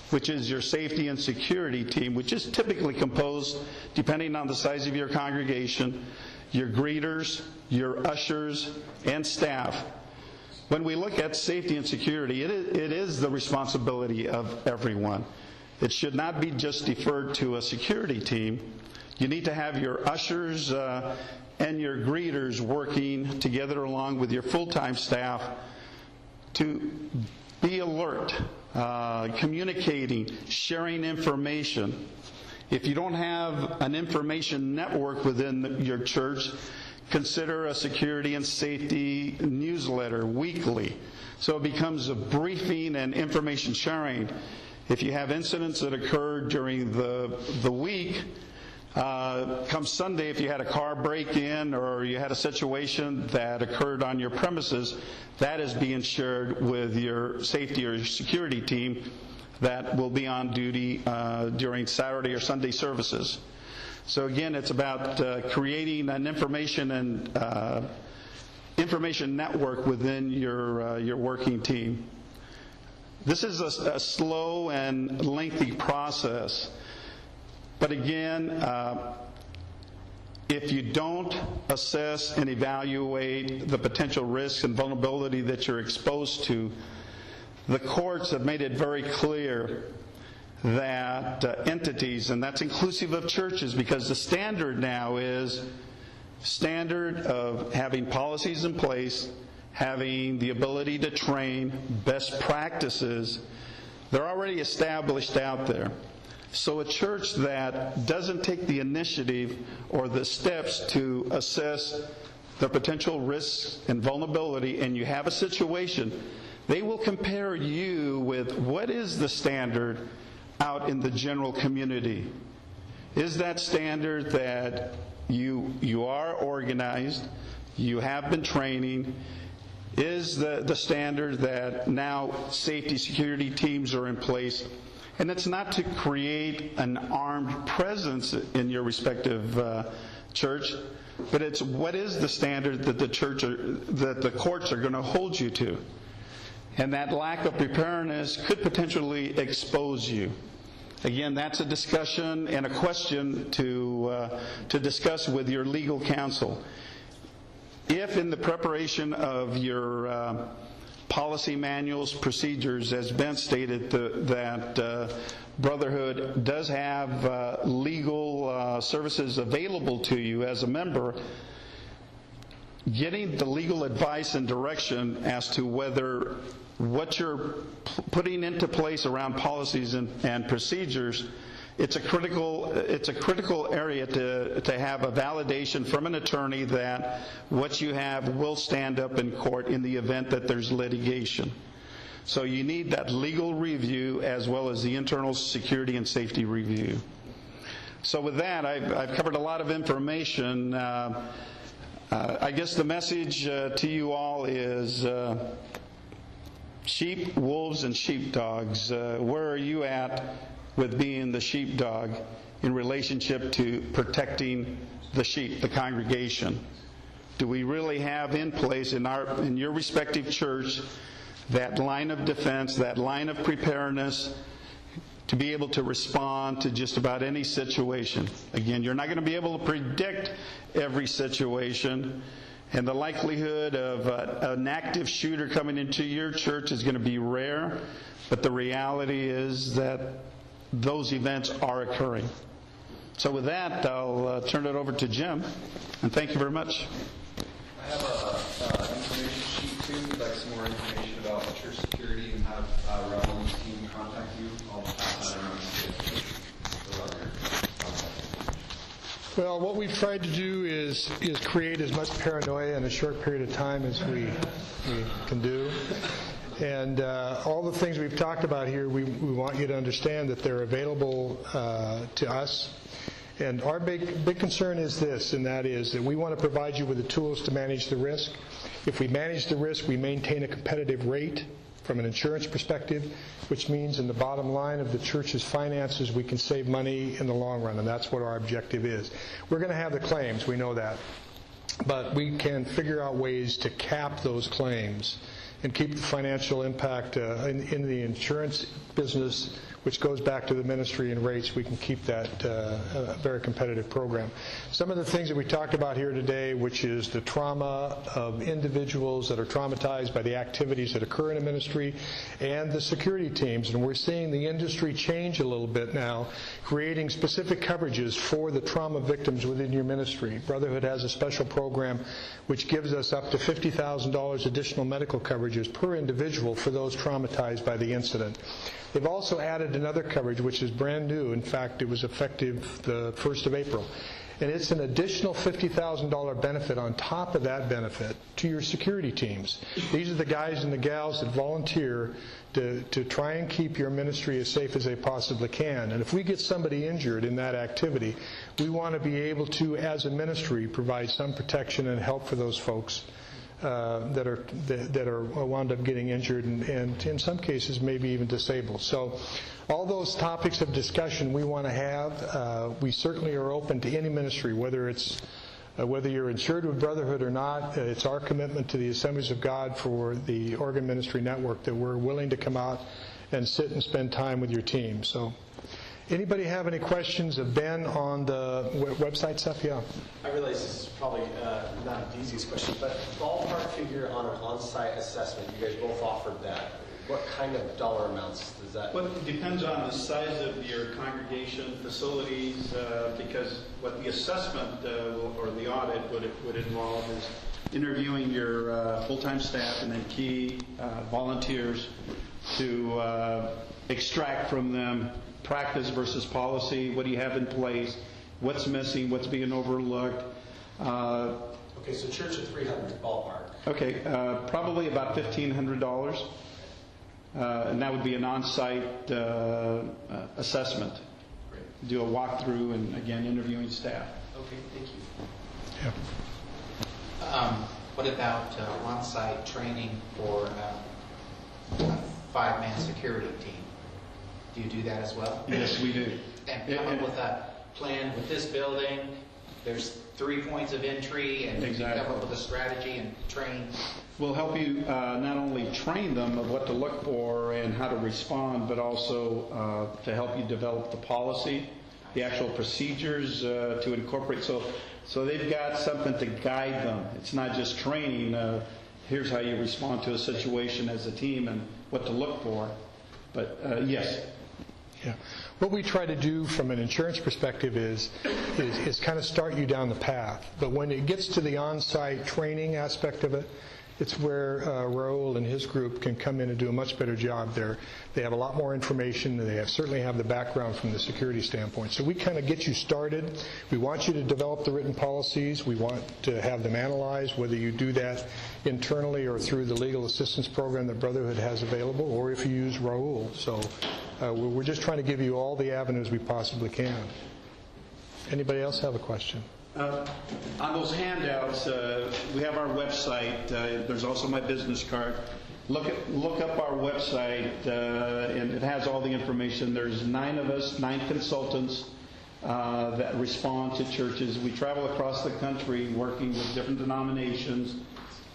which is your safety and security team, which is typically composed, depending on the size of your congregation, your greeters, your ushers, and staff. When we look at safety and security, it is the responsibility of everyone. It should not be just deferred to a security team. You need to have your ushers and your greeters working together along with your full-time staff to be alert, communicating, sharing information. If you don't have an information network within your church, consider a security and safety newsletter weekly. So it becomes a briefing and information sharing. If you have incidents that occurred during the week, come Sunday, if you had a car break-in or you had a situation that occurred on your premises, that is being shared with your safety or your security team that will be on duty during Saturday or Sunday services. So again, it's about creating an information and information network within your working team. This is a slow and lengthy process. But again, if you don't assess and evaluate the potential risks and vulnerability that you're exposed to, the courts have made it very clear that entities, and that's inclusive of churches, because the standard now is standard of having policies in place, having the ability to train, best practices. They're already established out there. So a church that doesn't take the initiative or the steps to assess the potential risks and vulnerability, and you have a situation, they will compare you with what is the standard out in the general community. Is that standard that you are organized, you have been training? Is the standard that now safety security teams are in place? And it's not to create an armed presence in your respective church, but it's what is the standard that that the courts are going to hold you to. And that lack of preparedness could potentially expose you. Again, that's a discussion and a question to discuss with your legal counsel. if in the preparation of your policy manuals, procedures, as Ben stated, that Brotherhood does have legal services available to you as a member, getting the legal advice and direction as to whether what you're putting into place around policies and procedures, it's a critical area to have a validation from an attorney that what you have will stand up in court in the event that there's litigation. So you need that legal review as well as the internal security and safety review. So with that, I've covered a lot of information. I guess the message to you all is sheep, wolves, and sheepdogs. Where are you at with being the sheepdog in relationship to protecting the sheep, the congregation? Do we really have in place in your respective church that line of defense, that line of preparedness to be able to respond to just about any situation? Again, you're not going to be able to predict every situation, and the likelihood of an active shooter coming into your church is going to be rare, but the reality is that those events are occurring. So with that, I'll turn it over to Jim, and thank you very much. I have an information sheet too. If you'd like some more information about church security and how Rebel's team contact you, I'll pass that around to Well, what we've tried to do is create as much paranoia in a short period of time as we can do. And all the things we've talked about here, we want you to understand that they're available to us. And our big concern is this, and that is that we want to provide you with the tools to manage the risk. If we manage the risk, we maintain a competitive rate from an insurance perspective, which means in the bottom line of the church's finances, we can save money in the long run, and that's what our objective is. We're going to have the claims, we know that, but we can figure out ways to cap those claims and keep the financial impact in the insurance business, which goes back to the ministry and rates. We can keep that a very competitive program. Some of the things that we talked about here today, which is the trauma of individuals that are traumatized by the activities that occur in a ministry, and the security teams. And we're seeing the industry change a little bit now, creating specific coverages for the trauma victims within your ministry. Brotherhood has a special program which gives us up to $50,000 additional medical coverages per individual for those traumatized by the incident. They've also added another coverage which is brand new. In fact, it was effective the 1st of April. And it's an additional $50,000 benefit on top of that benefit to your security teams. These are the guys and the gals that volunteer to try and keep your ministry as safe as they possibly can. And if we get somebody injured in that activity, we want to be able to, as a ministry, provide some protection and help for those folks that are wound up getting injured and in some cases maybe even disabled. So all those topics of discussion we want to have. We certainly are open to any ministry, whether you're insured with Brotherhood or not. It's our commitment to the Assemblies of God for the Oregon Ministry Network that we're willing to come out and sit and spend time with your team. So anybody have any questions of Ben on the website stuff? Yeah. I realize this is probably not the easiest question, but ballpark figure on an on-site assessment. You guys both offered that. What kind of dollar amounts does that? Well, it depends on the size of your congregation, facilities, because what the assessment or the audit would involve is interviewing your full-time staff and then key volunteers to extract from them practice versus policy. What do you have in place? What's missing? What's being overlooked? Okay, so church of 300 ballpark. Okay, probably about $1,500. And that would be an on-site assessment. Great. Do a walkthrough and, again, interviewing staff. Okay, thank you. Yeah. What about on-site training for a 5-man security team? Do you do that as well? Yes, we do. And come up with a plan with this building. There's 3 points of entry, and exactly. You come up with a strategy and train. We'll help you not only train them of what to look for and how to respond, but also to help you develop the policy, the actual procedures to incorporate. So So they've got something to guide them. It's not just training. Here's how you respond to a situation as a team and what to look for. But yes. Yeah. What we try to do from an insurance perspective is kind of start you down the path. But when it gets to the on-site training aspect of it, it's where Raul and his group can come in and do a much better job there. They have a lot more information. They certainly have the background from the security standpoint. So we kind of get you started. We want you to develop the written policies. We want to have them analyzed, whether you do that internally or through the legal assistance program that Brotherhood has available, or if you use Raul. So we're just trying to give you all the avenues we possibly can. Anybody else have a question? On those handouts, we have our website. There's also my business card. Look up our website, and it has all the information. There's 9 of us, 9 consultants that respond to churches. We travel across the country working with different denominations,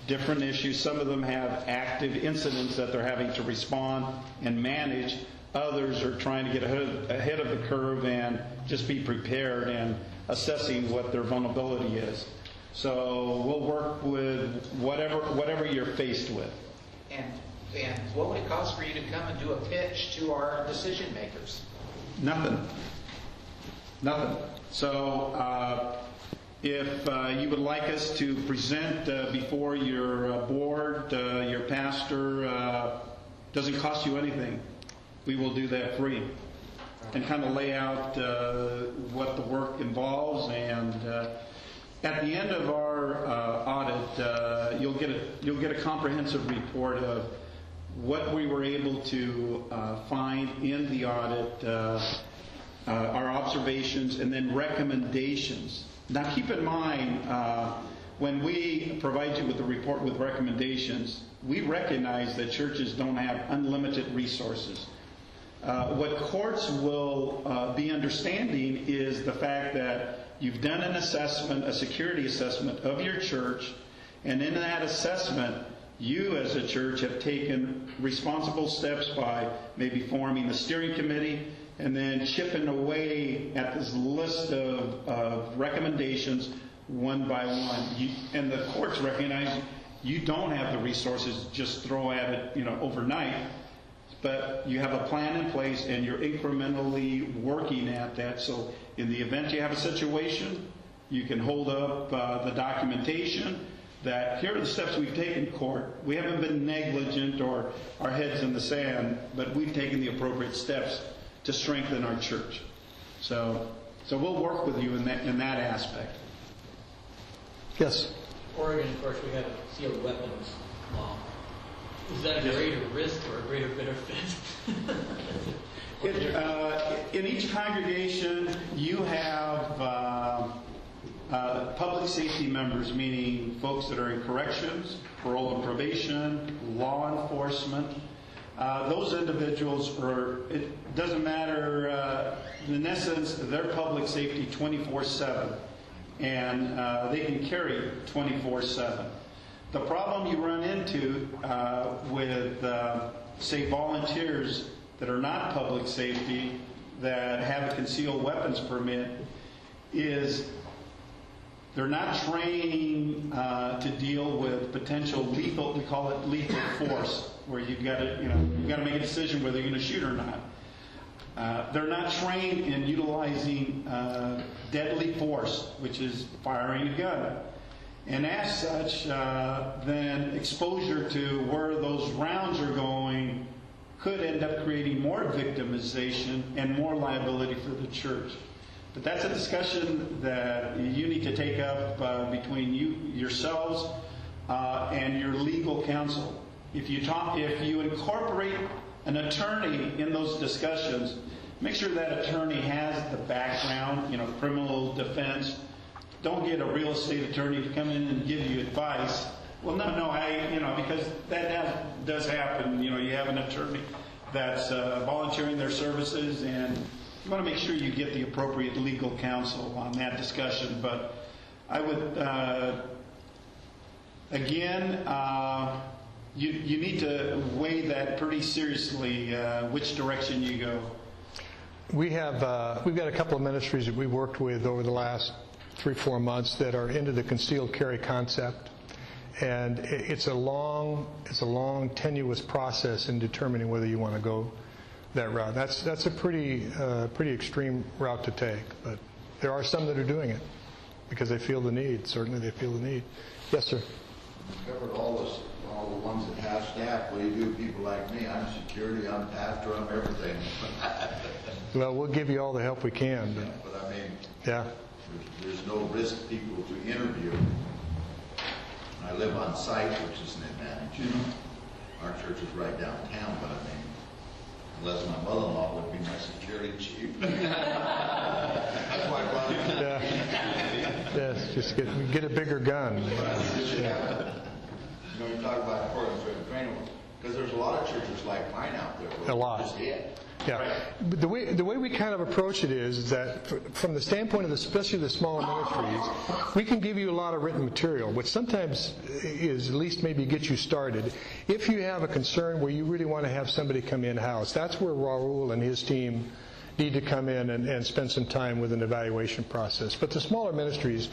different issues. Some of them have active incidents that they're having to respond and manage. Others are trying to get ahead of the curve and just be prepared and assessing what their vulnerability is. So we'll work with whatever you're faced with. And what would it cost for you to come and do a pitch to our decision makers? Nothing. So if you would like us to present before your board, your pastor, doesn't cost you anything. We will do that free. And kind of lay out what the work involves, and at the end of our audit, you'll get a comprehensive report of what we were able to find in the audit, our observations, and then recommendations. Now, keep in mind, when we provide you with a report with recommendations, we recognize that churches don't have unlimited resources. What courts will be understanding is the fact that you've done an assessment, a security assessment of your church, and in that assessment, you as a church have taken responsible steps by maybe forming a steering committee and then chipping away at this list of recommendations one by one. And the courts recognize you don't have the resources to just throw at it, overnight. But you have a plan in place and you're incrementally working at that. So in the event you have a situation, you can hold up the documentation that here are the steps we've taken in court. We haven't been negligent or our heads in the sand, but we've taken the appropriate steps to strengthen our church. So we'll work with you in that aspect. Yes? Oregon, of course, we have a concealed weapons law. Is that a greater risk or a greater benefit? In each congregation, you have public safety members, meaning folks that are in corrections, parole and probation, law enforcement. Those individuals it doesn't matter, in essence, they're public safety 24/7, and they can carry 24/7. The problem you run into with, say, volunteers that are not public safety that have a concealed weapons permit is they're not training to deal with potential lethal, we call it lethal force, where you've got to make a decision whether you're going to shoot or not. They're not trained in utilizing deadly force, which is firing a gun. And as such, then exposure to where those rounds are going could end up creating more victimization and more liability for the church. But that's a discussion that you need to take up between yourselves and your legal counsel. If you incorporate an attorney in those discussions, make sure that attorney has the background, criminal defense. Don't get a real estate attorney to come in and give you advice. Well, no, because that does happen. You have an attorney that's volunteering their services, and you want to make sure you get the appropriate legal counsel on that discussion. But I would, again, you need to weigh that pretty seriously, which direction you go. We've got a couple of ministries that we worked with over the last 3-4 months that are into the concealed carry concept. And it's a long, tenuous process in determining whether you want to go that route. That's a pretty extreme route to take, but there are some that are doing it because they feel the need. Certainly they feel the need. Yes, sir. You covered all the ones that have staff. What do you do with people like me? I'm security, I'm pastor, I'm everything. Well, we'll give you all the help we can. But I mean, yeah. There's no risk people to interview. I live on site, which is an advantage. Our church is right downtown, but I mean, unless my mother-in-law would be my security chief. That's why I brought it. Yeah. Yes, just get a bigger gun. Yeah. You know, you talk about importance of training, because there's a lot of churches like mine out there. A lot. Just it. Yeah, but the way we kind of approach it is that from the standpoint of especially the smaller ministries, we can give you a lot of written material, which sometimes is at least maybe get you started. If you have a concern where you really want to have somebody come in-house, that's where Raul and his team need to come in and spend some time with an evaluation process. But the smaller ministries,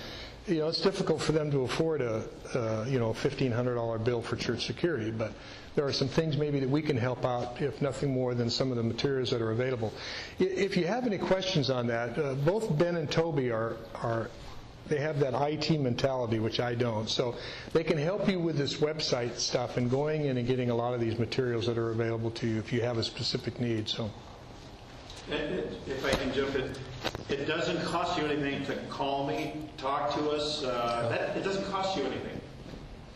you know, it's difficult for them to afford a $1,500 bill for church security, but there are some things maybe that we can help out, if nothing more than some of the materials that are available. If you have any questions on that, both Ben and Toby they have that IT mentality, which I don't. So they can help you with this website stuff and going in and getting a lot of these materials that are available to you if you have a specific need. So, if I can jump in, it doesn't cost you anything to call me, talk to us. It doesn't cost you anything.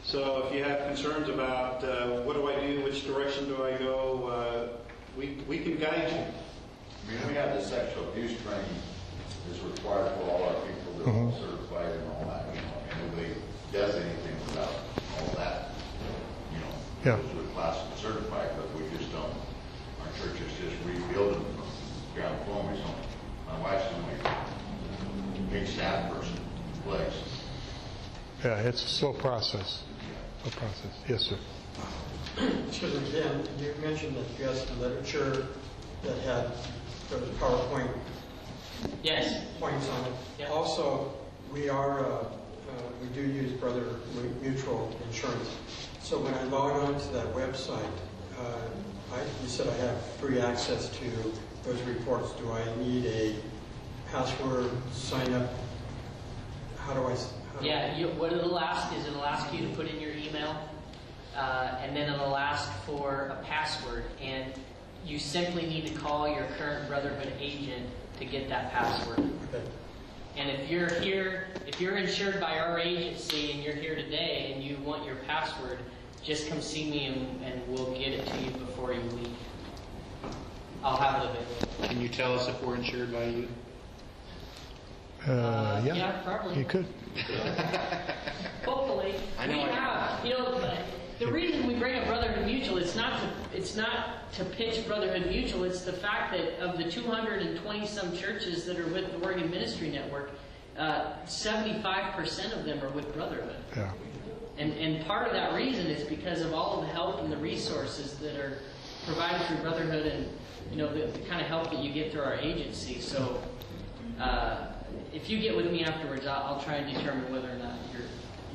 So if you have concerns about what do I do, which direction do I go, we can guide you. I mean, we have the sexual abuse training is required for all our people. They're all certified and all that. You know, and nobody does anything without all that. You know, goes to a class and certified, but we just don't. Our church is just rebuilding from ground floor. My wife's the only big staff person in the place. Yeah, it's a slow process. Yes, sir. Excuse me, Dan, you mentioned that you had some literature that had the PowerPoint points on it. Yep. Also, we do use Brother Mutual Insurance. So when I log on to that website, you said I have free access to those reports. Do I need a password, sign up? How do I... What it'll ask is it'll ask you to put in your email, and then it'll ask for a password, and you simply need to call your current Brotherhood agent to get that password. Okay. And if you're insured by our agency and you're here today and you want your password, just come see me and we'll get it to you before you leave. I'll have it available. Can you tell us if we're insured by you? Yeah, probably. You could. Hopefully. I know we have. You know, the reason we bring up Brotherhood Mutual, it's not to pitch Brotherhood Mutual. It's the fact that of the 220 some churches that are with the Oregon Ministry Network, 75% of them are with Brotherhood. Yeah. And part of that reason is because of all of the help and the resources that are provided through Brotherhood, and you know the kind of help that you get through our agency. So. If you get with me afterwards, I'll try and determine whether or not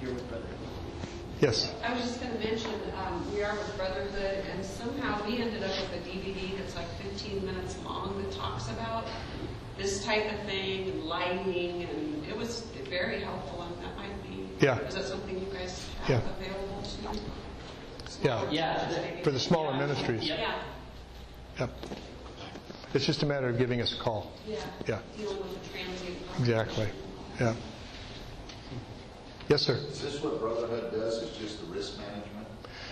you're with Brotherhood. Yes. I was just going to mention, we are with Brotherhood, and somehow we ended up with a DVD that's like 15 minutes long that talks about this type of thing, and lighting, and it was very helpful, and that might be... Yeah. Is that something you guys have available to you? Yeah. For the smaller ministries. Yeah. Yep. It's just a matter of giving us a call. Yeah. Dealing with the transient. Exactly. Yeah. Yes, sir. Is this what Brotherhood does? Is just the risk management?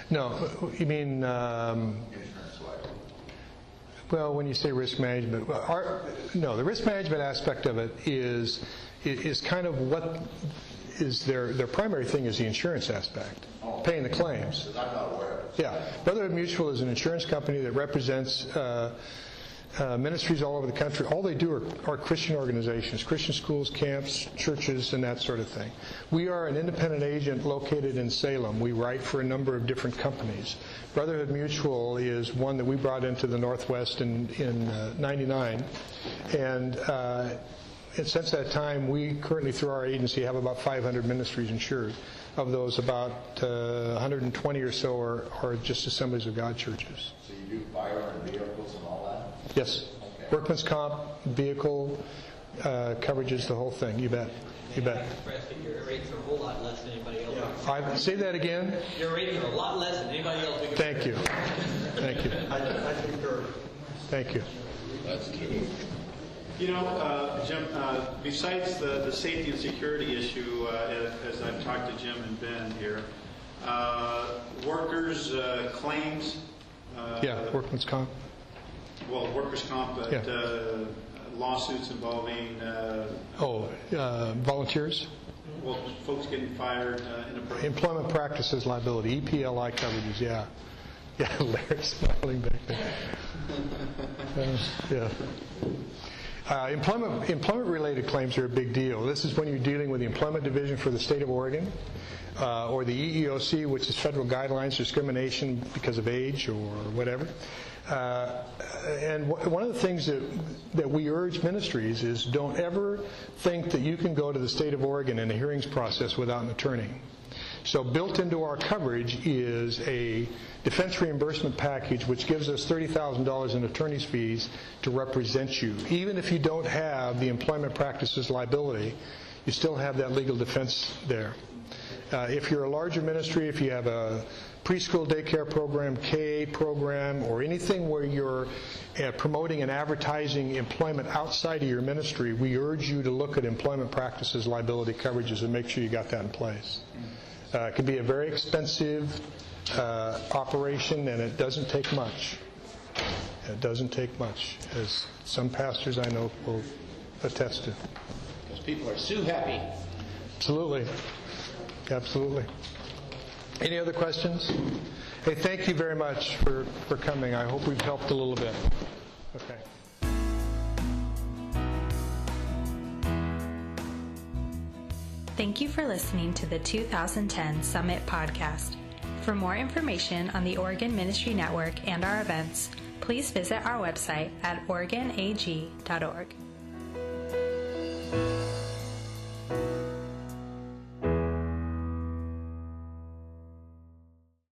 No, you mean... Insurance-wise. Well, when you say risk management, the risk management aspect of it is kind of what is their primary thing is the insurance aspect, paying the claims. Because I'm not aware of it. Yeah. Brotherhood Mutual is an insurance company that represents ministries all over the country. All they do are Christian organizations, Christian schools, camps, churches, and that sort of thing. We are an independent agent located in Salem. We write for a number of different companies. Brotherhood Mutual is one that we brought into the Northwest in 99. And and since that time, we currently, through our agency, have about 500 ministries insured. Of those, about 120 or so are just Assemblies of God churches. So you do fire and vehicles and all that? Yes. Okay. Workman's comp, vehicle coverages, the whole thing. You bet. You bet. Your rates are a whole lot less than anybody else. Say that again. Your rates are a lot less than anybody else. Thank you. Thank you. I concur. Thank you. That's true. You know, Jim, besides the safety and security issue, as I've talked to Jim and Ben here, workers' claims. Workman's comp. Well, workers' comp, but lawsuits involving... volunteers? Well, folks getting fired inappropriately. Employment practices liability, EPLI coverages, yeah. Yeah, Larry's smiling back there. Employment-related claims are a big deal. This is when you're dealing with the Employment Division for the State of Oregon, or the EEOC, which is federal guidelines, discrimination because of age or whatever. And one of the things that we urge ministries is don't ever think that you can go to the State of Oregon in a hearings process without an attorney. So built into our coverage is a defense reimbursement package which gives us $30,000 in attorney's fees to represent you. Even if you don't have the employment practices liability, you still have that legal defense there. If you're a larger ministry, if you have a preschool daycare program, K-8 program, or anything where you're promoting and advertising employment outside of your ministry, we urge you to look at employment practices liability coverages and make sure you got that in place. It can be a very expensive operation, and it doesn't take much. It doesn't take much, as some pastors I know will attest to. Because people are so happy. Absolutely. Absolutely. Any other questions? Hey, thank you very much for coming. I hope we've helped a little bit. Okay. Thank you for listening to the 2010 Summit Podcast. For more information on the Oregon Ministry Network and our events, please visit our website at oregonag.org.